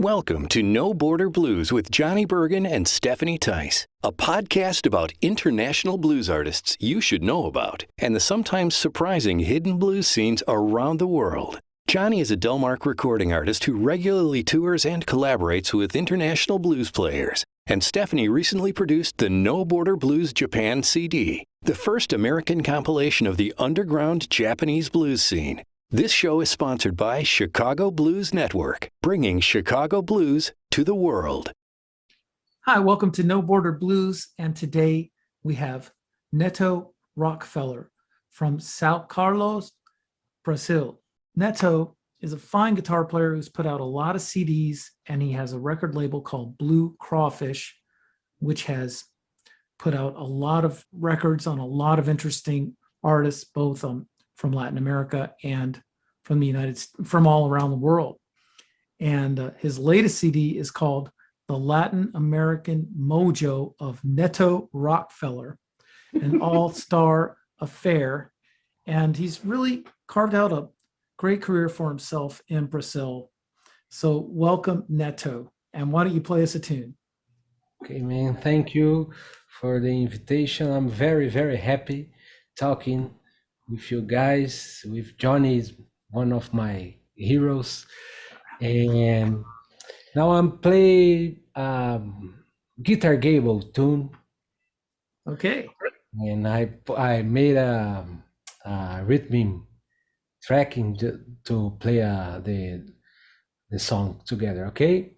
Welcome to No Border Blues with Johnny Bergen and Stephanie Tice, a podcast about international blues artists you should know about and the sometimes surprising hidden blues scenes around the world. Johnny is a Delmark recording artist who regularly tours and collaborates with international blues players. And Stephanie recently produced the No Border Blues Japan CD, the first American compilation of the underground Japanese blues scene. This show is sponsored by Chicago Blues Network, bringing Chicago blues to the world. Hi, welcome to No Border Blues, and today we have Netto Rockfeller from São Carlos, Brazil. Netto is a fine guitar player who's put out a lot of CDs, and he has a record label called Blue Crawfish, which has put out a lot of records on a lot of interesting artists, both from Latin America and from all around the world. And his latest CD is called The Latin American Mojo of Netto Rockfeller, an all-star affair. And he's really carved out a great career for himself in Brazil. So welcome, Netto. And why don't you play us a tune? Okay, man, thank you for the invitation. I'm very, very happy talking with you guys. With Johnny is one of my heroes. And now I'm playing Guitar Gable tune. Okay. And I made a rhythm tracking to play the song together, okay?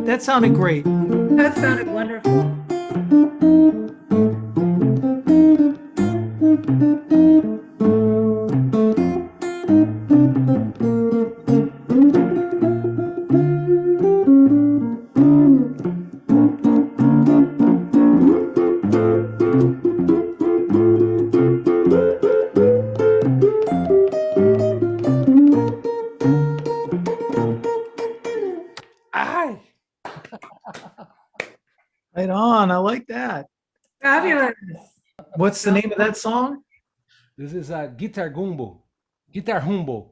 That sounded great. That sounded wonderful. Right on. I like that. Fabulous. What's the name of that song? This is a Guitar Humbo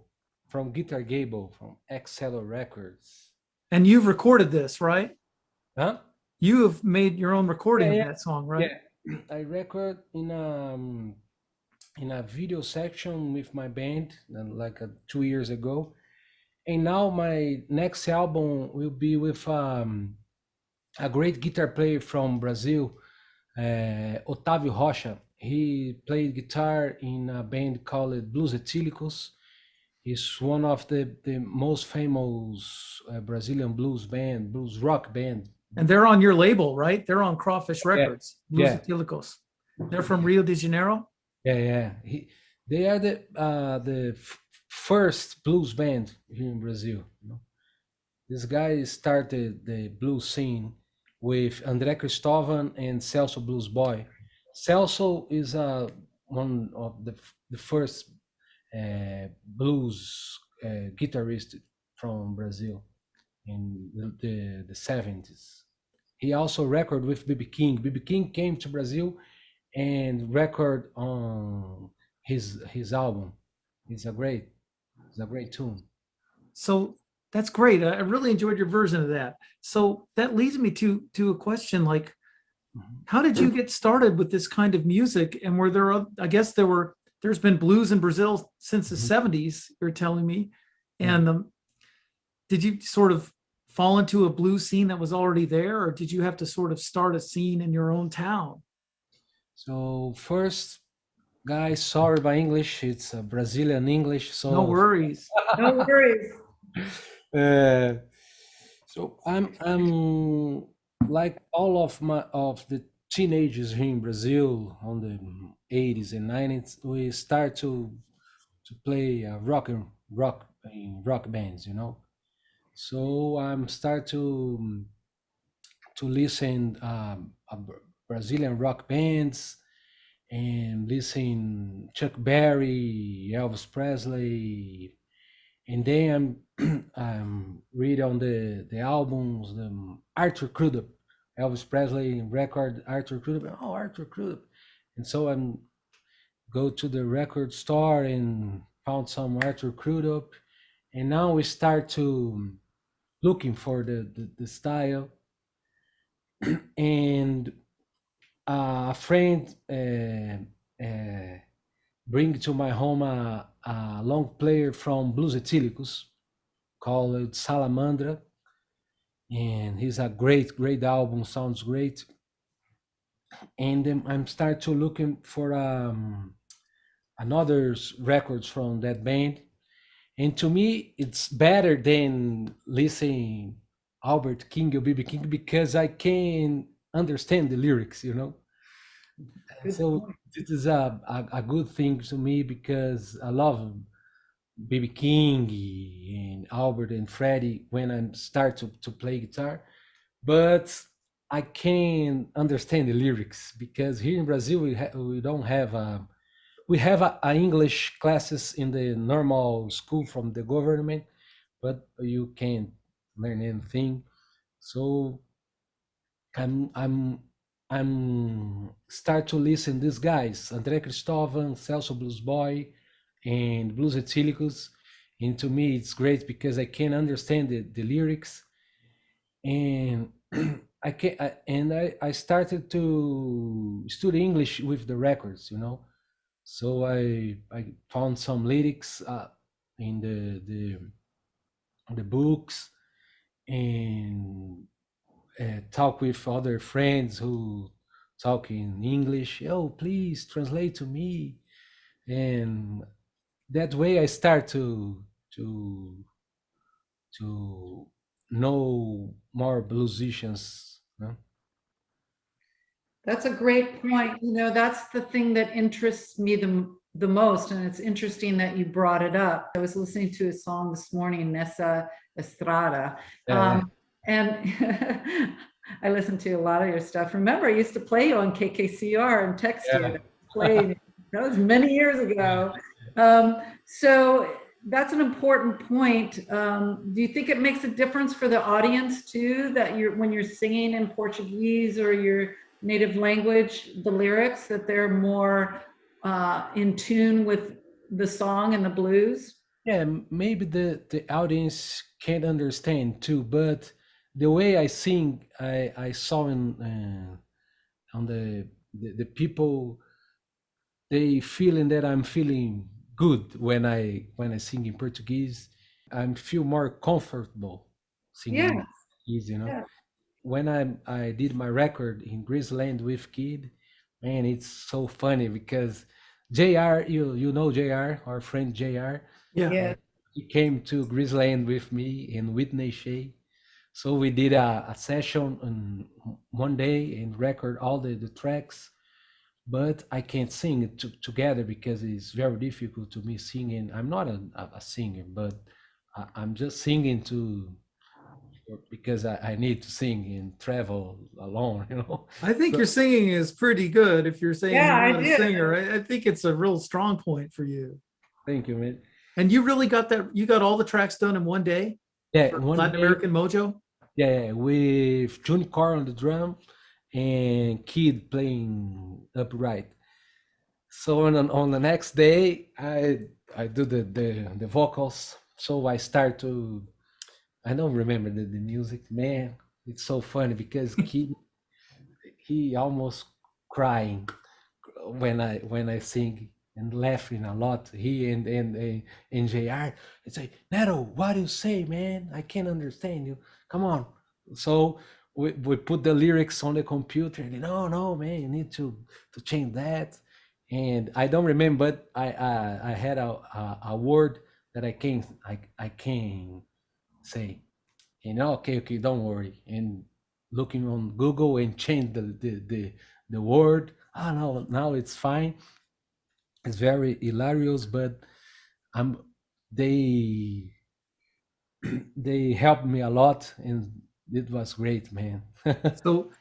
from Guitar Gable from Excello Records. And you've recorded this, right? Huh? You have made your own recording Yeah. of that song, right? Yeah, I record in a video section with my band like 2 years ago, and now my next album will be with a great guitar player from Brazil, Otávio Rocha. He played guitar in a band called Blues Estilicos, He's one of the most famous Brazilian blues rock band. And they're on your label, right? They're on Crawfish Yeah, Records, Blues yeah, Estilicos. They're from Rio de Janeiro. yeah. They are the first blues band here in Brazil. You know? This guy started the blues scene with André Cristóvão and Celso Blues Boy. Celso is one of the first blues guitarist from Brazil in the 70s. He also recorded with B.B. King. B.B. King came to Brazil and record on his album. It's a great tune. So that's great. I really enjoyed your version of that. So that leads me to a question like, how did you get started with this kind of music? And were there, I guess there's been blues in Brazil since the 70s, you're telling me. And did you sort of fall into a blues scene that was already there, or did you have to sort of start a scene in your own town? So first, guys, sorry by English. It's a Brazilian English. So No worries. No worries. So I'm like all of the teenagers here in Brazil on the 80s and 90s. We start to play rock in rock bands, you know. So I'm start to listen Brazilian rock bands and listen Chuck Berry, Elvis Presley, and then I'm read on the albums, the Arthur Crudup, Elvis Presley record, Arthur Crudup. Oh, Arthur Crudup, and so I'm go to the record store and found some Arthur Crudup, and now we start to looking for the style, and a friend bring to my home a long player from Blues Estilicos called Salamandra, and he's a great album, sounds great. And then I'm start to looking for another records from that band, and to me it's better than listening Albert King or BB King because I can understand the lyrics, you know. So this is a good thing to me because I love BB King and Albert and Freddie when I start to play guitar, but I can understand the lyrics because here in Brazil we don't have we have a English classes in the normal school from the government, but you can't learn anything. So I'm I'm start to listen these guys, André Cristóvão, Celso Blues Boy, and Blues Etilicus. And to me, it's great because I can understand the lyrics, and I started to study English with the records, you know. So I found some lyrics in the books and talk with other friends who talk in English. Oh, please translate to me, and that way I start to know more musicians. No? That's a great point. You know, that's the thing that interests me the most. And it's interesting that you brought it up. I was listening to a song this morning, Nessa Estrada. Yeah. And I listened to a lot of your stuff. Remember, I used to play you on KKCR and text Yeah. you. Played. That was many years ago. So that's an important point. Do you think it makes a difference for the audience too, that when you're singing in Portuguese or your native language, the lyrics, that they're more in tune with the song and the blues? Yeah, maybe the audience can't understand too, but the way I sing, I saw in on the people, they feeling that I'm feeling good when I sing in Portuguese. I feel more comfortable singing Yeah. in Portuguese, you know. Yeah. When I did my record in Greaseland with Kid, man, it's so funny because JR, you know JR, our friend JR, Yeah. Yeah. he came to Greaseland with me and Whitney Shay. So we did a session on one day and record all the tracks. But I can't sing it together because it's very difficult to me singing. I'm not a singer, but I'm just singing because I need to sing and travel alone, you know. I think So your singing is pretty good. If you're saying Yeah, you're I not a do. singer, I think it's a real strong point for you. thank you, man. And you really got that. You got all the tracks done in one day Yeah, for one Latin day, American Mojo. yeah, with June Core on the drum and Kid playing upright. So on the next day, I do the vocals. So I start to I don't remember the music, man. It's so funny because he almost crying when I sing and laughing a lot. He and Jr. It's like Netto, what do you say, man? I can't understand you. Come on. So we put the lyrics on the computer and no man, you need to change that. And I don't remember, but I had a word that I can say. Okay, don't worry. And looking on Google and change the word. Ah, no, now it's fine. It's very hilarious, but I'm they they helped me a lot, and it was great, man.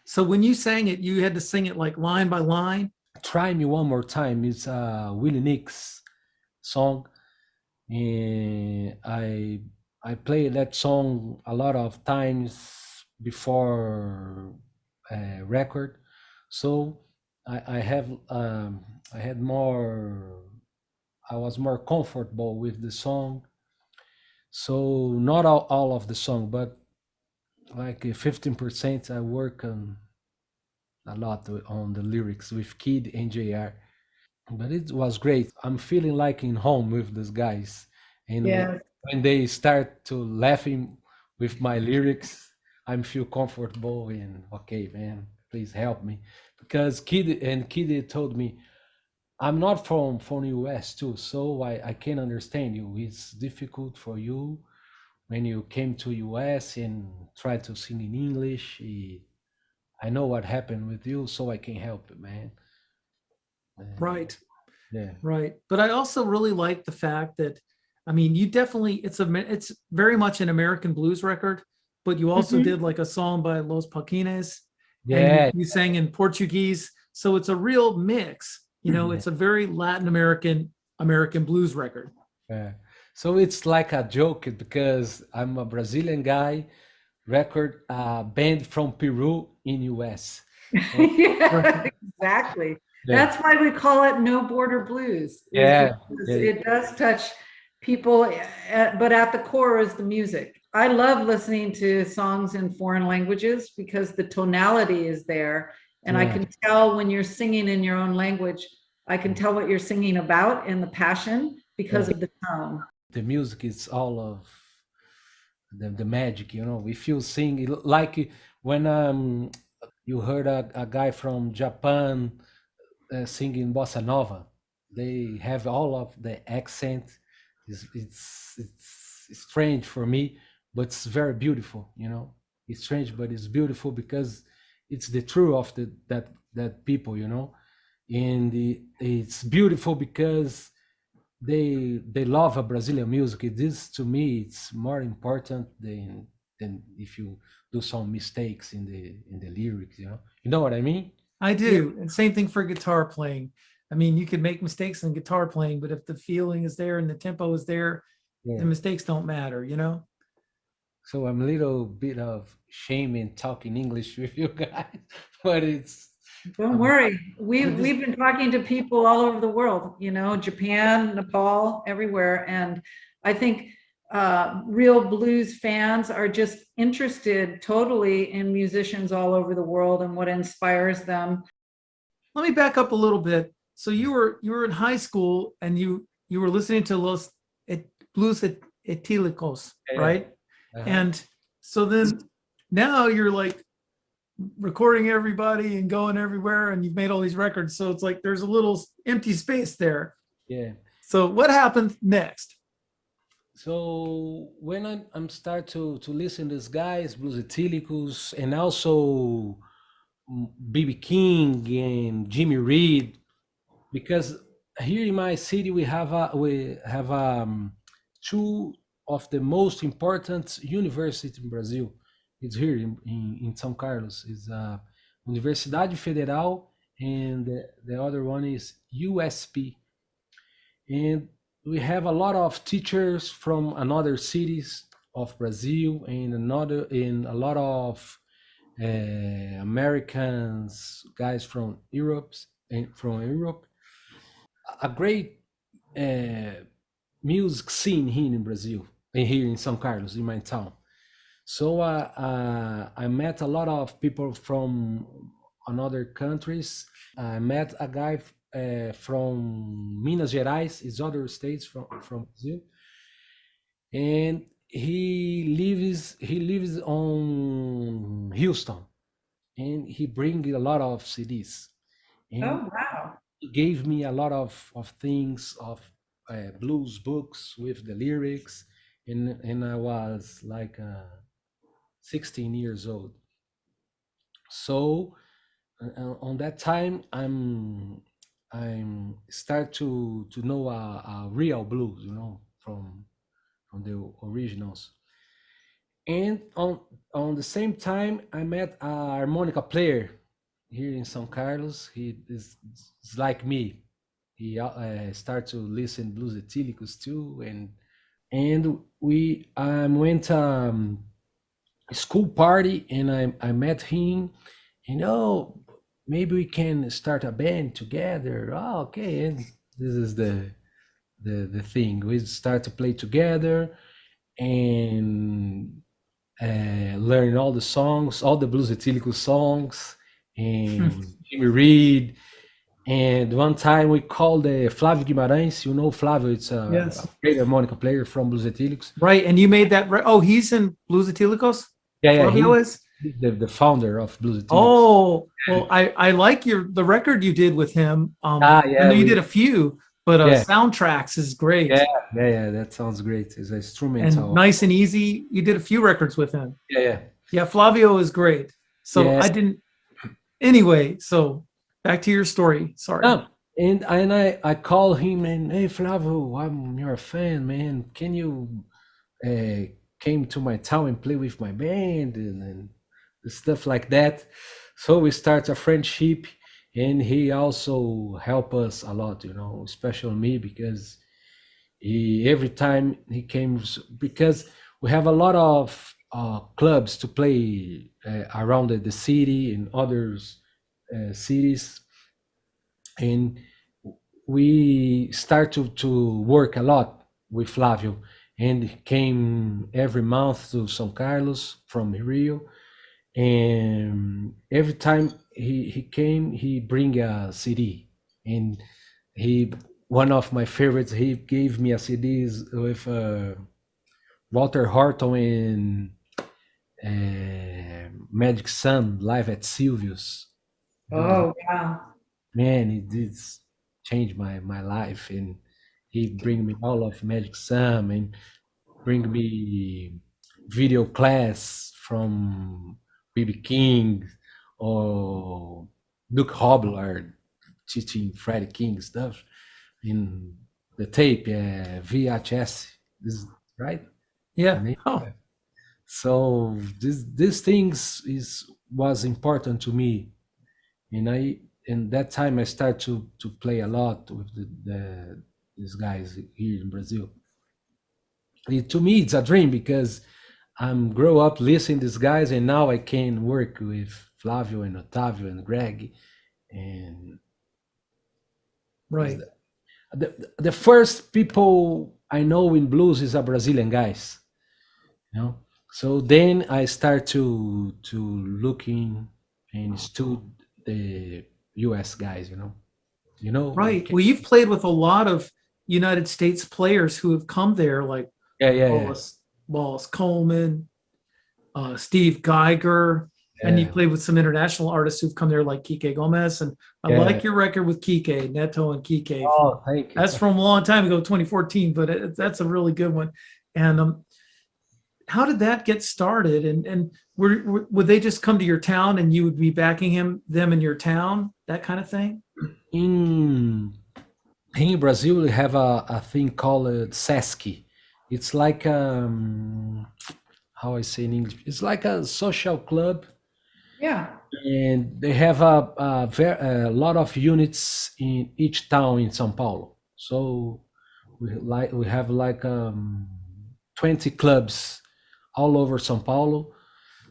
So when you sang it, you had to sing it like line by line. Try Me One More Time. It's a Willie Nix song, and I played that song a lot of times before record, so I had more. I was more comfortable with the song, so not all of the song, but like 15% I work on a lot on the lyrics with Kid and Jr. But it was great. I'm feeling like in home with these guys. And Yes. when they start to laughing with my lyrics, I'm feel comfortable and okay, man, please help me. Because Kid told me, I'm not from US too, so I can understand you. It's difficult for you when you came to US and try to sing in English. I know what happened with you, so I can help you, man. And Right, yeah. right. But I also really like the fact that, I mean, you definitely it's very much an American blues record, but you also Mhm. did like a song by Los Pakines, and Yeah, you sang in Portuguese. So it's a real mix. You know, it's a very Latin American blues record. yeah. So it's like a joke because I'm a Brazilian guy, record band from Peru in US. And Yeah, exactly. yeah, That's why we call it No Border Blues, is yeah, because yeah, it does touch people, but at the core is the music. I love listening to songs in foreign languages because the tonality is there. And I yeah. can tell when you're singing in your own language, I can tell what you're singing about and the passion because Yeah. of the tone. The music is all of the magic, If you sing like when you heard a guy from Japan singing bossa nova. They have all of the accent. It's strange for me, but it's very beautiful. It's strange, but it's beautiful because it's the truth of that people. And it's beautiful because they love a Brazilian music. This to me, it's more important than if you do some mistakes in the lyrics. You know what I mean? I Yeah. do. And same thing for guitar playing. I mean, you can make mistakes in guitar playing, but if the feeling is there and the tempo is there, the Yeah. mistakes don't matter, you know? So I'm a little bit of shame in talking English with you guys, but Don't um, worry. But this, We've been talking to people all over the world, Japan, Nepal, everywhere. And I think real blues fans are just interested totally in musicians all over the world and what inspires them. let me back up a little bit. So you were in high school and you were listening to Blues Estilicos, yeah, right? uh-huh, And so then now you're like recording everybody and going everywhere and you've made all these records. So it's like there's a little empty space there. yeah. So what happened next? So when I'm start to listen these guys, Blues Estilicos, and also BB King and Jimmy Reed, because here in my city we have two of the most important universities in Brazil. It's here in São Carlos. It's Universidade Federal, and the other one is USP. And we have a lot of teachers from another cities of Brazil, and another in a lot of Americans, guys from Europe. A great uh, music scene here in Brazil, and here in São Carlos, in my town. So I met a lot of people from another countries. I met a guy from Minas Gerais, is other states from Brazil, and he lives on Houston, and he bring a lot of CDs, and Oh, wow. he gave me a lot of things of blues books with the lyrics, and I was like 16 years old. So on that time, I'm start to know a real blues, from the originals. And on the same time, I met a harmonica player here in São Carlos. Is like me. He started to listen blues etílicos too, and we went a school party, and I met him, and maybe we can start a band together. Oh, okay, and this is the thing. We start to play together and learn all the songs, all the blues etílico songs, and Jimmy Reed. And one time we called Flávio Guimarães. You know Flávio, it's a Yes. great harmonica player from Blues Etílicos. Right. And you made that. Oh, he's in Blues Atilicos? Yeah, Flavio is? he's the founder of Blues Etílicos. Oh, well, I like the record you did with him. Yeah, I know you did a few, but yeah. soundtracks is great. Yeah, that sounds great. It's an And instrumental. nice and easy. You did a few records with him. Yeah. Yeah, Flavio is great. So Yes. I didn't. Anyway, so back to your story. Sorry. And I call him and, hey Flávio, I'm your fan, man. Can you came to my town and play with my band and stuff like that? So we start a friendship, and he also helped us a lot, especially me, because every time he came, because we have a lot of clubs to play around the city and others cities, and we start to work a lot with Flavio, and he came every month to São Carlos from Rio, and every time he came, he bring a CD, and he one of my favorites, he gave me a CDs with Walter Horton and Magic Sun live at Silvio's. Oh, wow. Man, it did change my life, and he bring me all of Magic Sam, and bring me video class from BB King or Duke Hobler teaching Freddie King stuff in the tape, VHS. Is right? Yeah. The name? Oh, So these things was important to me, and in that time I started to play a lot with these guys here in Brazil. To me, it's a dream, because I'm grow up listening to these guys, and now I can work with Flavio and Otavio and Greg, and right. the first people I know in blues is a Brazilian guys, So then I start to looking and stood the U.S. guys, Right. Well, you've played with a lot of United States players who have come there, like yeah. Wallace Coleman, Steve Guyger, and you Yeah. played with some international artists who've come there, like Quique Gomez. And I Yeah. like your record with Quique, Netto and Quique. Oh, thank you. That's from a long time ago, 2014, but that's a really good one. And how did that get started? And would they just come to your town and you would be backing them in your town, that kind of thing? In Brazil, we have a thing called SESC. It's like how I say in English. It's like a social club, Yeah. and they have a lot of units in each town in São Paulo. So we have like 20 clubs all over São Paulo.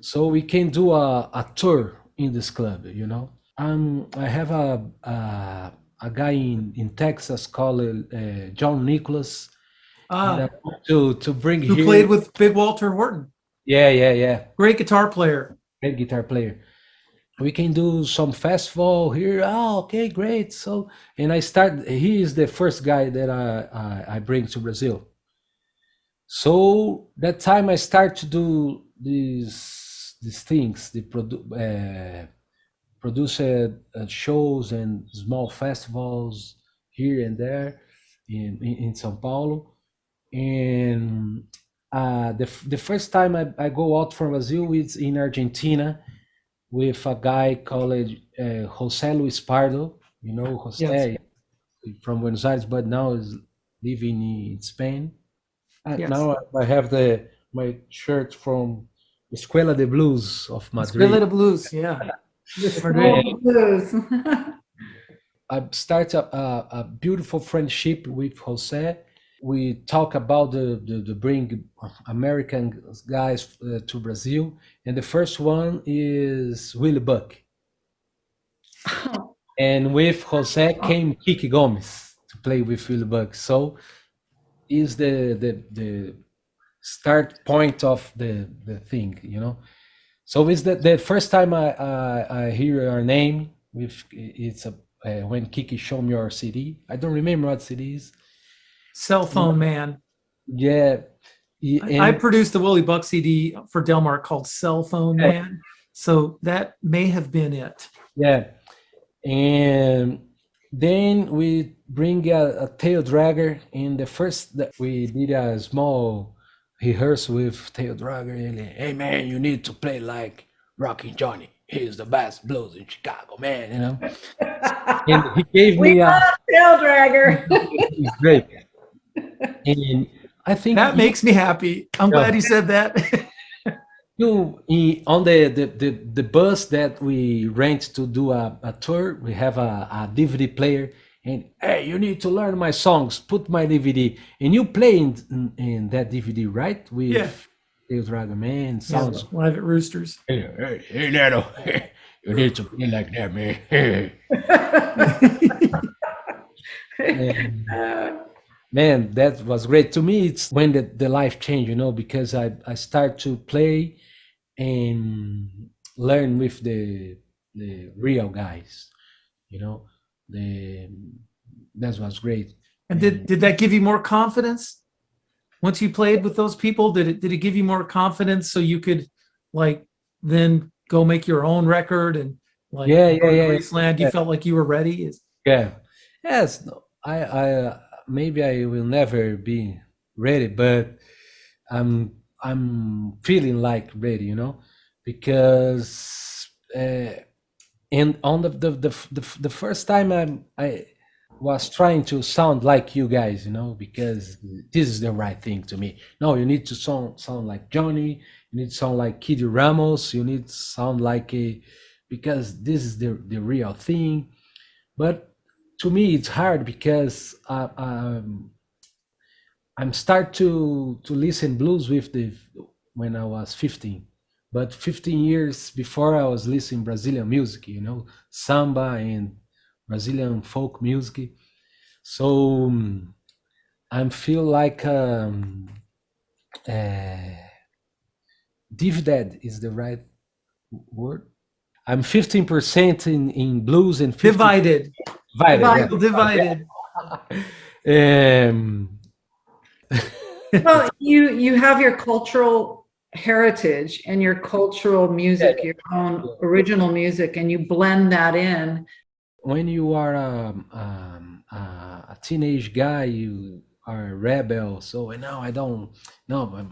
So we can do a tour in this club, you know. I have a guy in Texas called John Nicholas, and I want to bring who here. played with Big Walter Horton. Yeah. Great guitar player. Great guitar player. We can do some festival here. Oh, okay, great. So, and he is the first guy that I bring to Brazil. So that time I start to do these things, produce shows and small festivals here and there in São Paulo. And the first time I go out from Brazil is in Argentina with a guy called José Luis Pardo. You know José, yes, from Buenos Aires, but now is living in Spain. Yes. Now I have my shirt from Escuela de Blues of Madrid. Escuela de Blues, yeah. Blues. I start a beautiful friendship with José. We talk about the bring American guys to Brazil, and the first one is Willie Buck. And with José came Quique Gomez to play with Willie Buck. So is the start point of the thing, you know. So it's the first time I hear your name. It's when Kiki showed me your CD. I don't remember what CD is. Cell Phone Man. Yeah. I produced the Willie Buck CD for Delmar called Cell Phone Man. So that may have been it. Yeah. And then we bring a tail dragger. In the first, we did a small rehearsal with tail dragger. And, hey man, you need to play like Rockin' Johnny. He's the best blues in Chicago, man. You know. And he gave me a tail dragger. He's great. And I think that makes me happy. I'm glad you said that. On the bus that we rent to do a tour, we have a DVD player, and hey, you need to learn my songs. Put my DVD, and you play in that DVD, right? With Tail Dragon Man sounds. Yeah, live at Roosters. Hey, Netto, you need to play like that, man. Man, that was great. To me, it's when the life changed, you know, because I start to play and learn with the real guys, you know. That was great. And did that give you more confidence once you played with those people? Did it give you more confidence so you could like then go make your own record and like Greaseland? You felt like you were ready? Yes. No, I maybe I will never be ready, but I'm feeling like ready, you know, because and on the first time I was trying to sound like you guys, you know, because this is the right thing to me. No, you need to sound like Johnny, you need to sound like Kid Ramos, you need to sound like because this is the real thing. But to me it's hard because I'm start to listen blues when I was 15, but 15 years before I was listening Brazilian music, you know, samba and Brazilian folk music. So I feel like divided is the right word. I'm 15% in blues and 50 divided. Well, you have your cultural heritage and your cultural music, your own original music, and you blend that in. When you are a teenage guy, are rebel. So now I don't. No,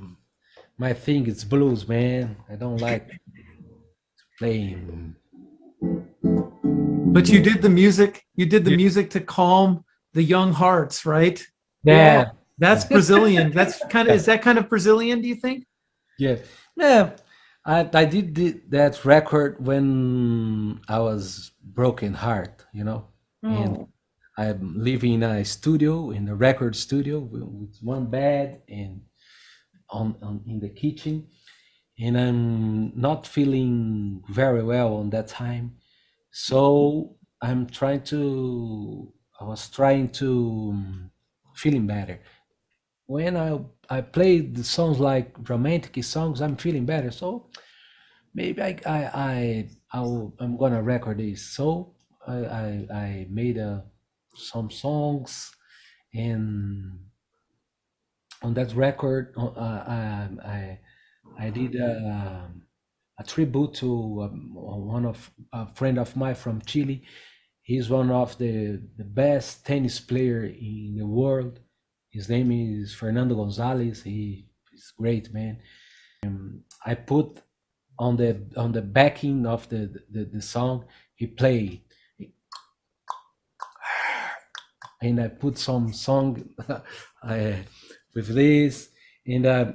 my thing is blues, man. I don't like playing. But you did the music. You did the music to calm the young hearts, right? Yeah, That's Brazilian. That's kind of, is that kind of Brazilian, do you think? yeah, yeah. I did that record when I was broken heart, and Oh, I'm living in a studio, in a record studio with one bed and on in the kitchen, and I'm not feeling very well on that time. So I was trying to feeling better. When I play the songs like romantic songs, I'm feeling better. So maybe I'm gonna record this. So I made some songs, and on that record, I did a tribute to one of a friend of mine from Chile. He's one of the best tennis player in the world. His name is Fernando Gonzalez. He is great, man. I put on the backing of the song, he played, and I put some song with this, and I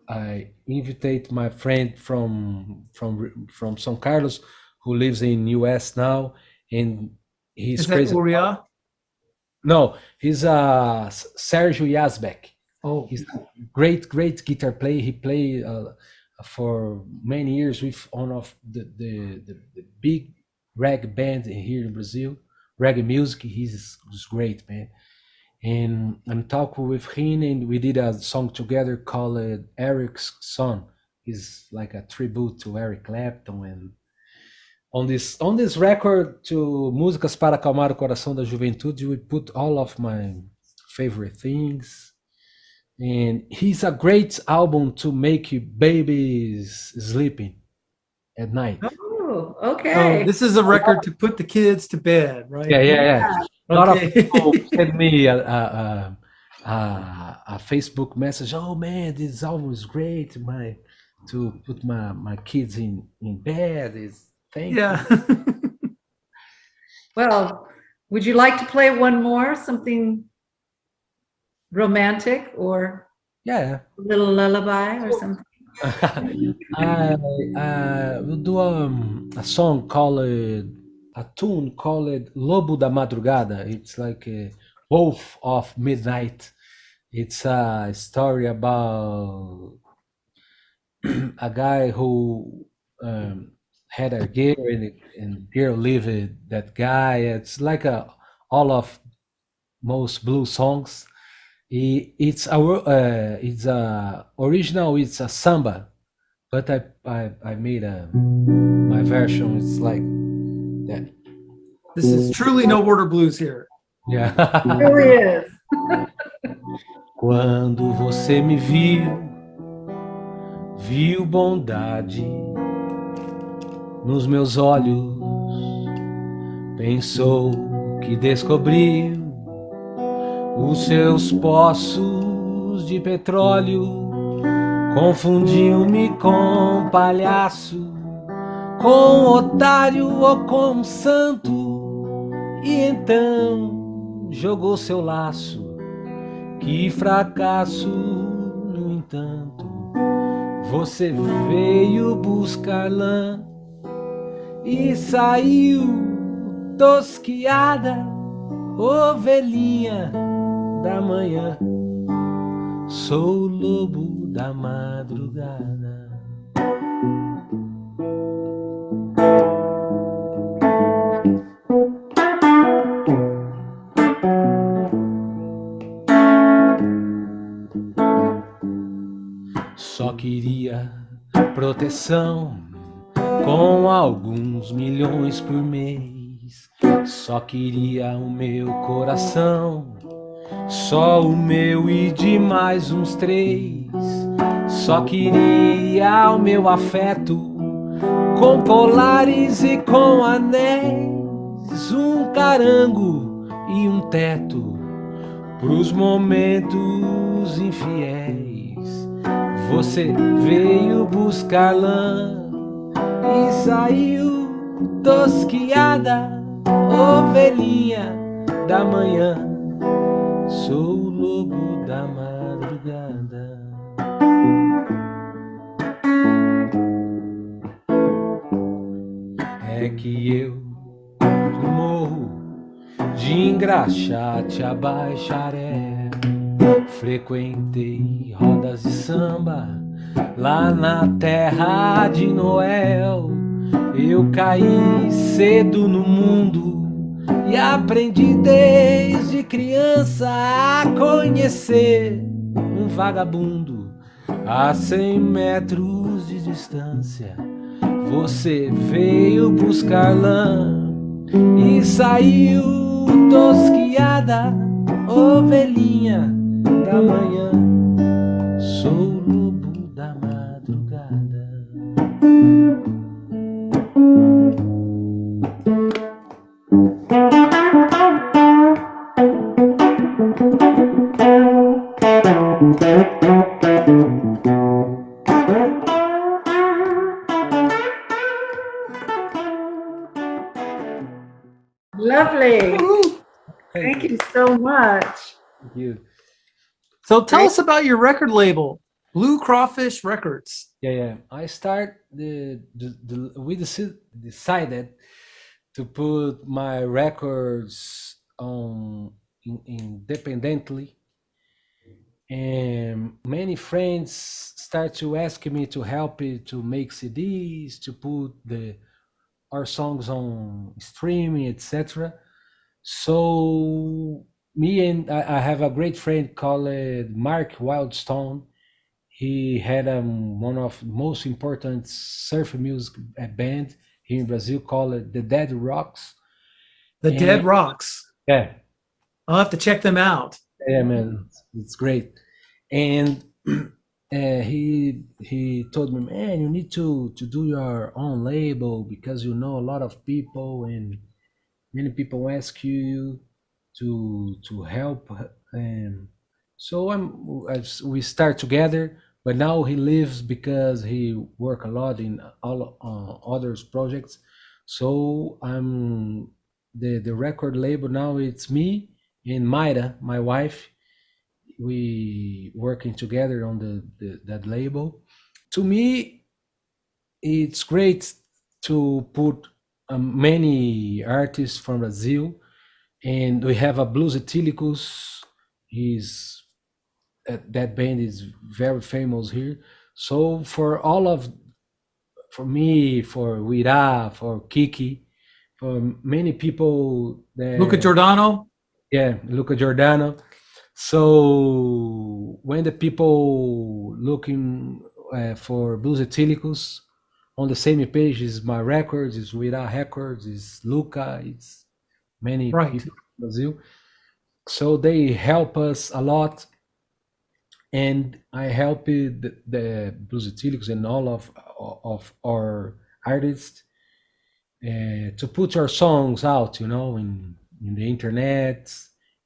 I invitate my friend from São Carlos, who lives in US now, and he's Is that crazy. Uriah? No, he's Sergio Yazbek. Oh, He's a great guitar player. He played for many years with one of the big reggae band here in Brazil, reggae music. He's great, man. And I'm talking with him, and we did a song together called Eric's Son. It's like a tribute to Eric Clapton. And on this record, to Músicas para Acalmar o Coração da Juventude, we put all of my favorite things. And he's a great album to make you babies sleeping at night. oh, oh, okay. this is a record to put the kids to bed, right? Yeah. A lot of Okay. people send me a Facebook message. Oh man, this album is great. To put my kids in bed is thank you. Yeah. Well, would you like to play one more, something romantic or Yeah. a little lullaby or something? I will do a song called a tune called Lobo da Madrugada. It's like a Wolf of Midnight. It's a story about a guy who had a girl, and girl lived that guy. It's like all of most blues songs. It's a original. It's a samba, but I made my version. It's like that. This is truly no border blues here. Yeah. It really is. Quando você me viu bondade nos meus olhos, pensou que descobriu os seus poços de petróleo, confundiu-me com palhaço, com otário ou com santo, e então jogou seu laço. Que fracasso, no entanto, você veio buscar lã e saiu tosquiada, ovelhinha da manhã. Sou o lobo da madrugada. Só queria proteção com alguns milhões por mês. Só queria o meu coração, só o meu e de mais uns 3. Só queria o meu afeto com colares e com anéis, um carango e teto pros momentos infiéis. Você veio buscar lã e saiu tosquiada, ovelhinha da manhã. Sou o lobo da madrugada. É que eu morro de engraxate a bacharel. Frequentei rodas de samba lá na terra de Noel. Eu caí cedo no mundo e aprendi desde criança a conhecer um vagabundo a 100 metros de distância. Você veio buscar lã e saiu tosquiada, ovelhinha da manhã. Sou o lobo da madrugada. Lovely. Thank you so much. Thank you. So tell us about your record label, Blue Crawfish Records. Yeah. I start we decided to put my records on independently, and many friends start to ask me to help it to make CDs, to put our songs on streaming, etc. So me and I have a great friend called Mark Wildstone. He had one of the most important surf music band here in Brazil called the Dead Rocks. The Dead Rocks. Yeah, I'll have to check them out. yeah, man, it's great. And he told me, man, you need to do your own label because you know a lot of people and many people ask you to help. And so we start together. But now he lives because he work a lot in all others projects. So I'm the record label now. It's me and Mayra, my wife. We working together on that label. To me, it's great to put many artists from Brazil, and we have a blues Estilicos. He's that band is very famous here. So for me, for Wira, for Kiki, for many people that Luca Giordano. yeah, Luca Giordano. So when the people looking for blues Estilicos, on the same page is my records, is Wira Records, is Luca, it's many Right. people in Brazil. So they help us a lot, and I help the blues Estilicos and all of our artists to put our songs out, in the internet,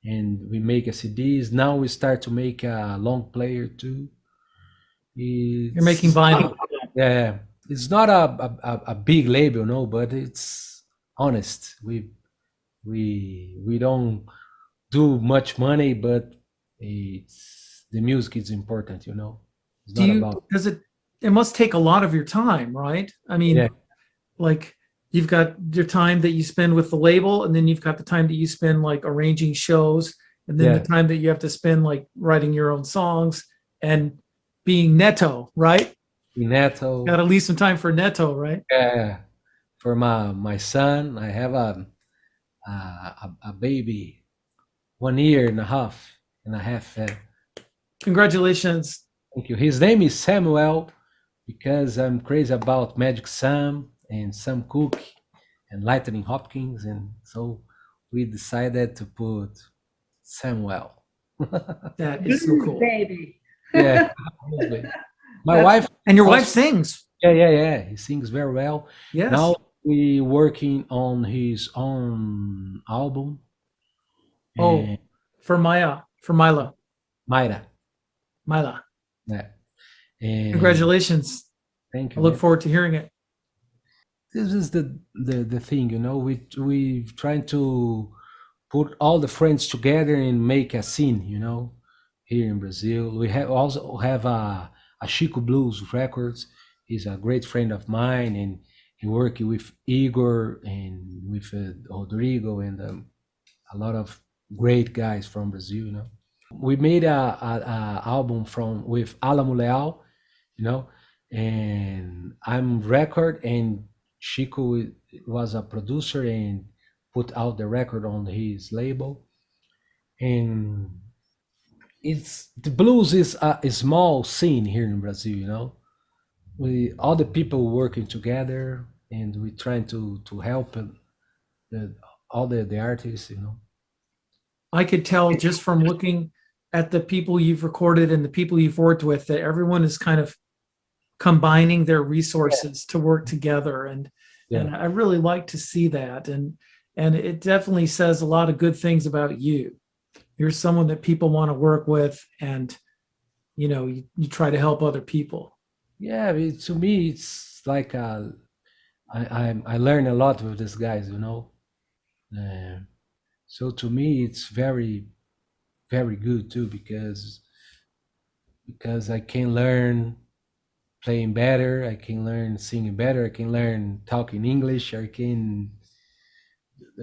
and we make a CDs. Now we start to make a long player too. You're making vinyl. Yeah, it's not a big label, no, but it's honest. We don't do much money, but it's the music is important, It's not about Does it must take a lot of your time, right? I mean, yeah. like you've got your time that you spend with the label, and then you've got the time that you spend like arranging shows, and then Yeah. the time that you have to spend like writing your own songs and being Netto, right? Netto. Got to leave some time for Netto, right? Yeah, for my son, I have a baby, 1 year and a half. Congratulations. Thank you. His name is Samuel because I'm crazy about Magic Sam and Sam Cooke and Lightning Hopkins, and so we decided to put Samuel. That is so cool. Baby. Yeah, my wife. And your wife also- sings. Yeah. He sings very well. Yes. Now we working on his own album, Oh, and for Mila. Mayra. Mila. Yeah. And Congratulations. thank I you, look man. forward to hearing it. This is the thing, you know. We trying to put all the friends together and make a scene, you know, here in Brazil. We also have a Chico Blues Records. He's a great friend of mine, and he worked with Igor and with Rodrigo and a lot of great guys from Brazil, you know. We made a album from with Alamo Leal, you know, and I'm record and Chico was a producer and put out the record on his label. And it's the blues is a small scene here in Brazil, you know. We all the people working together and we trying to help the, all the artists, you know. I could tell just from looking at the people you've recorded and the people you've worked with that everyone is kind of combining their resources to work together, Yeah. and I really like to see that, and it definitely says a lot of good things about you. You're someone that people want to work with, and you try to help other people. Yeah, to me it's like I learn a lot with these guys, you know. Uh, so to me it's very very good too because I can learn playing better, I can learn singing better, I can learn talking English, I can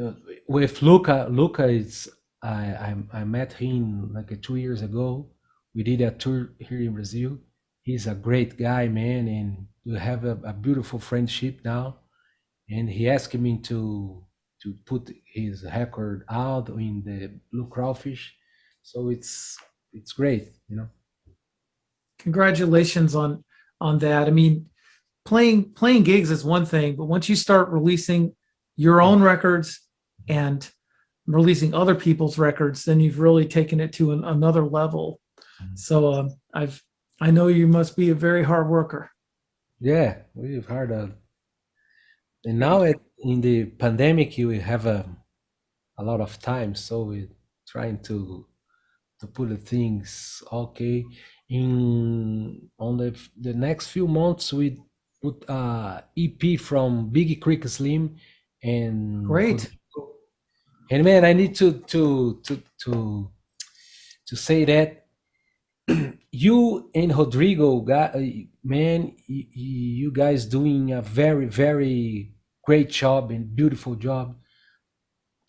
uh, with Luca is I met him like 2 years ago. We did a tour here in Brazil. He's a great guy, man, and we have a beautiful friendship now. And he asked me to put his record out in the Blue Crawfish, so it's great, you know. Congratulations on that. I mean, playing gigs is one thing, but once you start releasing your own records and releasing other people's records, then you've really taken it to another level. So I know you must be a very hard worker. Yeah, we've heard of, and now in the pandemic we have a lot of time, so we're trying to put the things okay. In on the next few months, we put EP from Biggie Creek Slim and Great. and man, I need to say that you and Rodrigo, man, you guys doing a very very great job and beautiful job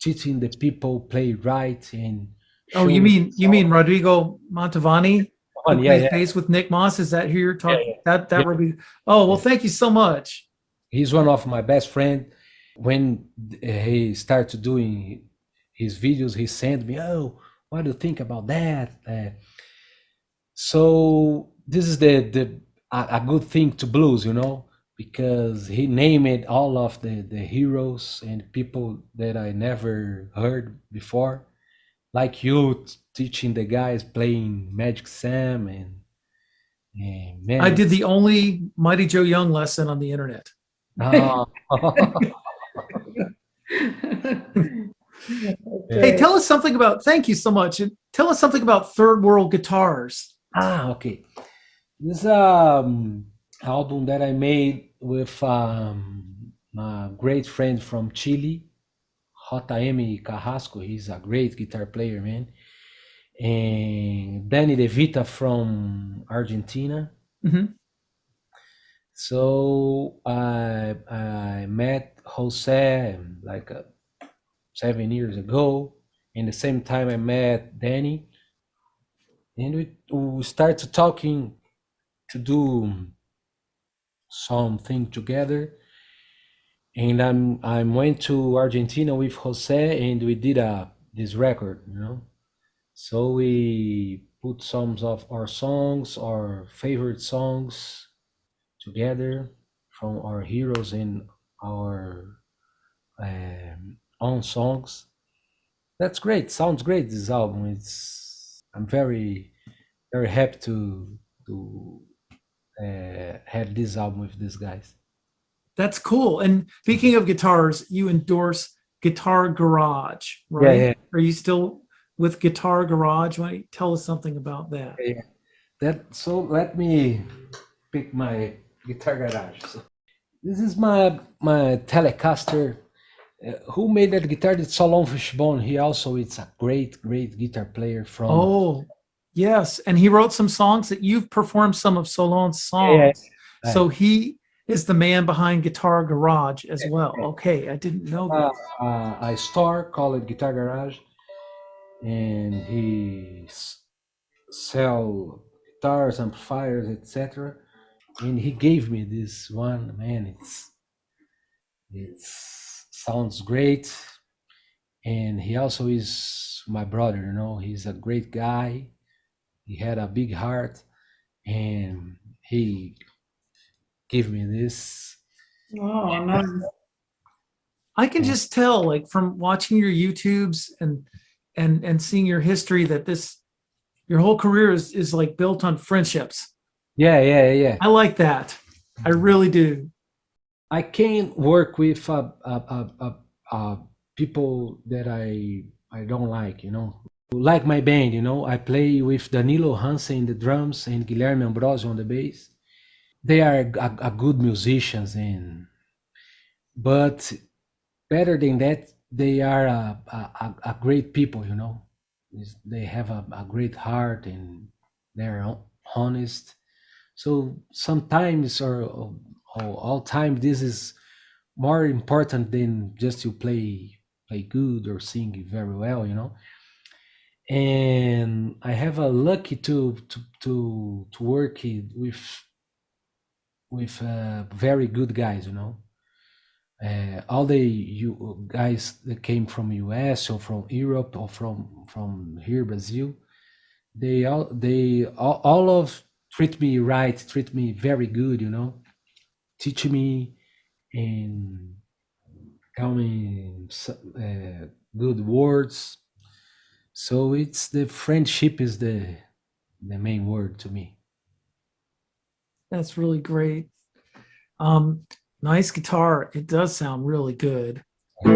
teaching the people play right and Oh, showing. you mean Rodrigo Montavani, who Yeah, plays yeah, bass with Nick Moss? Is that who you're yeah, talking? That yeah, would be. Oh, well, yeah. thank you so much. He's one of my best friend. When he started doing his videos, he sent me, "Oh, what do you think about that?" So this is the a good thing to blues, you know, because he named all of the heroes and people that I never heard before, like you teaching the guys playing Magic Sam and man, I did it's the only Mighty Joe Young lesson on the internet. ah, Hey, yeah. Okay. tell us something about. Thank you so much. And tell us something about Third World Guitars. Okay. This album that I made with my great friend from Chile, JM Carrasco. He's a great guitar player, man. And Danny De Vita from Argentina. Mhm. So I met Jose like 7 years ago. And the same time I met Danny, and we started talking to do something together. And I went to Argentina with Jose, and we did this record, you know. So we put some of our songs, our favorite songs, together from our heroes and our own songs. That's great. Sounds great. This album. I'm very very happy to have this album with these guys. That's cool. And speaking of guitars, you endorse Guitar Garage, Yeah, right? yeah, Are you still with Guitar Garage. Why don't you tell us something about that? So let me pick my guitar garage. So this is my Telecaster. Who made that guitar? It's Solon Fishbone. He also is a great guitar player from. Oh, yes, and he wrote some songs that you've performed some of Solon's Yeah. songs. So he is the man behind Guitar Garage as well. Okay, I didn't know that. A store called Guitar Garage, and he sell guitars, amplifiers, etc. And he gave me this one. Man, it sounds great. And he also is my brother. You know, he's a great guy. He had a big heart, and he gave me this. Oh, nice. I can just tell, like from watching your YouTubes and seeing your history, that your whole career is like built on friendships. Yeah. I like that. I really do. I can work with people that I don't like, you know. Like my band, you know, I play with Danilo Hansen in the drums and Guilherme Ambrosio on the bass. They are a good musicians, but better than that, they are a great people, you know. They have a great heart and they're honest. So sometimes or all time, this is more important than just to play good or sing very well, you know. And I have a lucky to work with very good guys, you know. All the you guys that came from US or from Europe or from here Brazil, all of treat me right, treat me very good, you know, teach me and tell me good words. So it's the friendship is the main word to me. That's really great. Nice guitar. It does sound really good. Hey,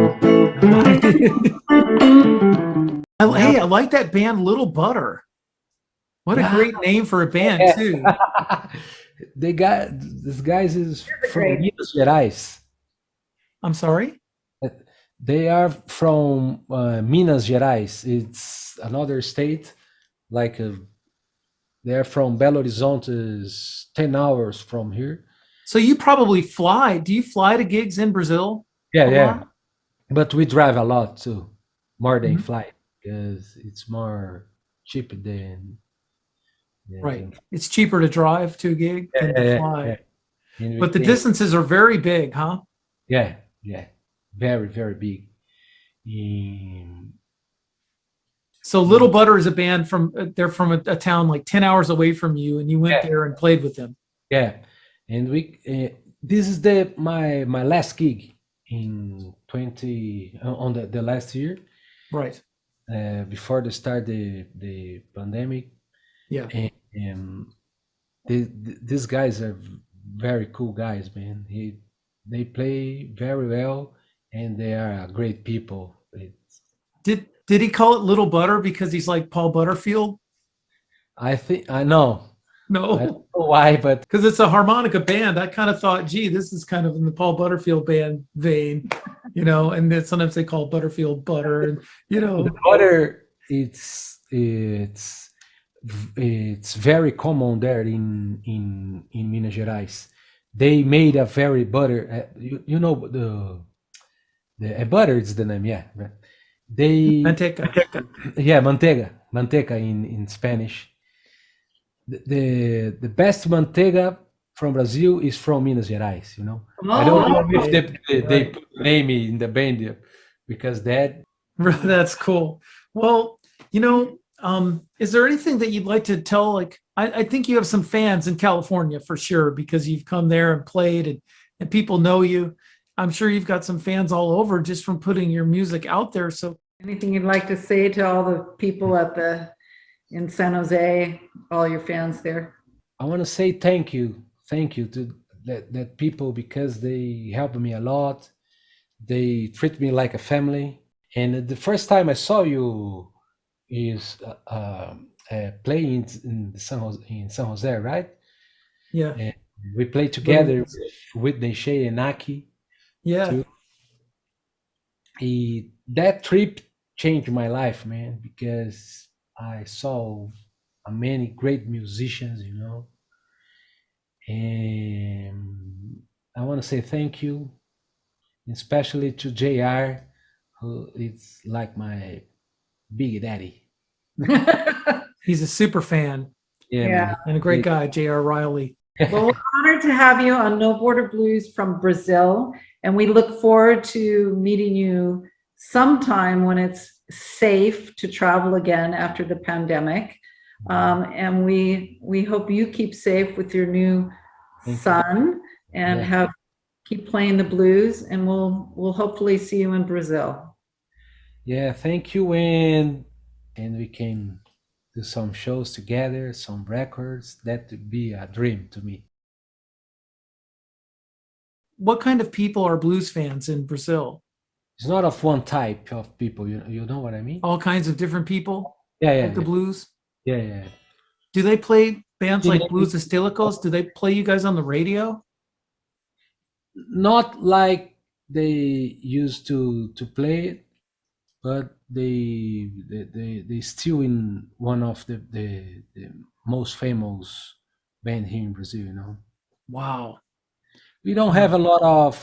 I like that band Little Butter. What a great name for a band too. This guys is from Minas Gerais. I'm sorry? They are from Minas Gerais. It's another state, like they're from Belo Horizonte, is 10 hours from here. So you probably fly. Do you fly to gigs in Brazil? Yeah. But we drive a lot too, more than Mhm. fly, because it's more cheap than Right. It's cheaper to drive to a gig than to fly. And But the distances are very big, huh? Yeah. Very, very big. So Little Butter is a band they're from a town like 10 hours away from you, and you went there and played with them. Yeah. And this is my last gig in 20 on the last year. Right. Before the start the pandemic. Yeah. And these guys are very cool guys, man. They play very well and they are great people. Did he call it Little Butter because he's like Paul Butterfield? I know. No. I don't know why, but because it's a harmonica band. I kind of thought, gee, this is kind of in the Paul Butterfield band vein, you know, and then sometimes they call Butterfield butter, and you know, the butter it's very common there in Minas Gerais. They made a very butter. You know the butter is the name, yeah. Right. They manteca. Yeah, manteiga in Spanish. The best manteiga from Brazil is from Minas Gerais. You know, I don't know if they put name in the band because that's cool. Well, you know, is there anything that you'd like to tell? Like, I think you have some fans in California for sure because you've come there and played, and people know you. I'm sure you've got some fans all over just from putting your music out there. So, anything you'd like to say to all the people in San Jose, all your fans there? I want to say thank you to that people because they helped me a lot. They treat me like a family. And the first time I saw you, is playing in San Jose, right? Yeah. And we played together Blues. with Whitney Shay and Aki Yeah. too. That trip changed my life, man, because I saw many great musicians, and I want to say thank you, especially to JR, who is like my big daddy. He's a super fan Yeah, Yeah. man. and a great guy, J.R. Riley. Well, we're honored to have you on No Border Blues from Brazil, and we look forward to meeting you sometime when it's safe to travel again after the pandemic. And we hope you keep safe with your new Thank you. son and Yeah. keep playing the blues, and we'll hopefully see you in Brazil. Yeah, thank you, and we can do some shows together, some records. That would be a dream to me. What kind of people are blues fans in Brazil? It's not of one type of people. You know what I mean? All kinds of different people Yeah, like the blues? yeah. Do they play bands Yeah. like Blues Estilicos? Do they play you guys on the radio? Not like they used to play it, but they still in one of the most famous band here in Brazil. Wow. We don't have a lot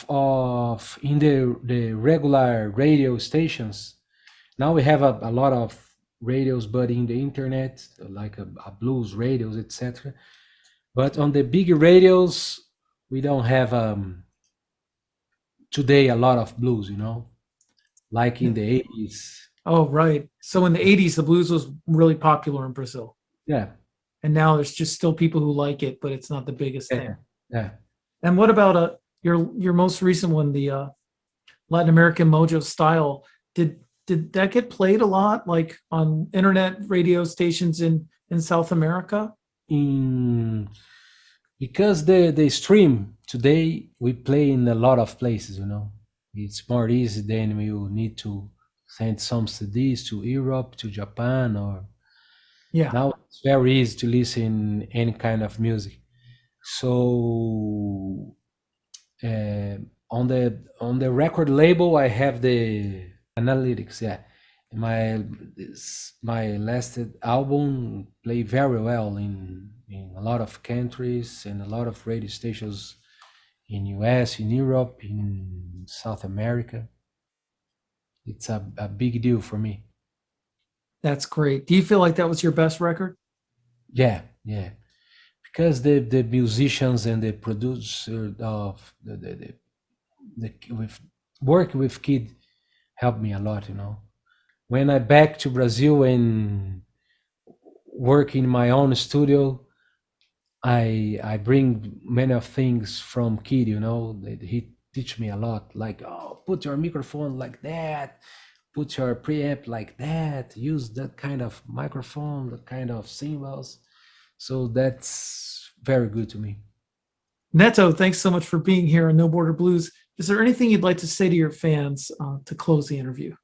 of in the regular radio stations. Now we have a lot of radios, but in the internet, like a blues radios, etc. But on the big radios, we don't have today a lot of blues, like in the 80s. Oh, right. So in the 80s, the blues was really popular in Brazil. Yeah, And now there's just still people who like it, but it's not the biggest thing. yeah. And what about your most recent one, the Latin American Mojo style? Did that get played a lot, like on internet radio stations in South America? Because the stream today, we play in a lot of places. It's more easy than you need to send some CDs to Europe, to Japan, or Yeah. now it's very easy to listen any kind of music. So on the record label, I have the analytics. Yeah, my last album played very well in a lot of countries and a lot of radio stations in US, in Europe, in South America. It's a big deal for me. That's great. Do you feel like that was your best record? Yeah, because the musicians and the producer of the with working with Kid helped me a lot. When I back to Brazil and work in my own studio, I bring many of things from Kid. He teach me a lot. Like, oh, put your microphone like that, put your preamp like that, use that kind of microphone, that kind of cymbals. So that's very good to me. Netto, thanks so much for being here on No Border Blues. Is there anything you'd like to say to your fans to close the interview?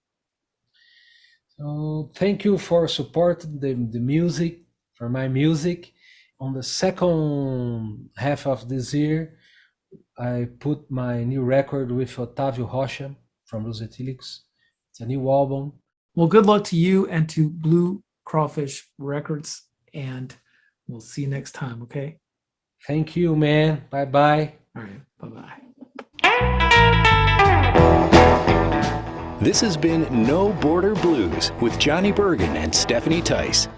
So thank you for supporting the music, for my music. On the second half of this year, I put my new record with Otávio Rocha from Los Estilicos. It's a new album. Well, good luck to you and to Blue Crawfish Records, and we'll see you next time, okay? Thank you, man. Bye-bye. All right, bye-bye. This has been No Border Blues with Johnny Bergen and Stephanie Tice.